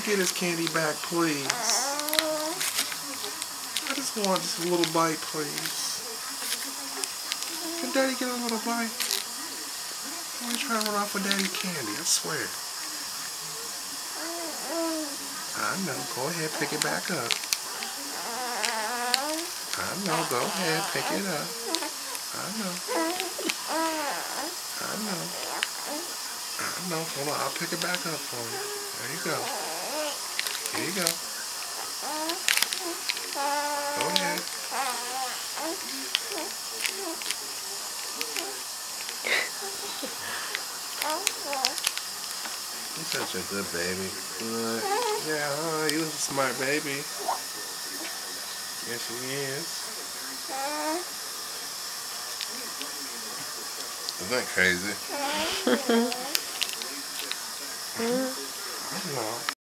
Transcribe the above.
get his candy back, please? I just want just a little bite, please. Can Daddy get a little bite? I'm gonna try to run off with Daddy's candy, I swear. I know, go ahead, pick it back up. I know, go ahead, pick it up. I know. I know. I know, hold on, I'll pick it back up for you. There you go. Here you go. Go ahead. You're such a good baby. Good. Yeah, you're a smart baby. Yes, he is. Isn't that crazy? I know.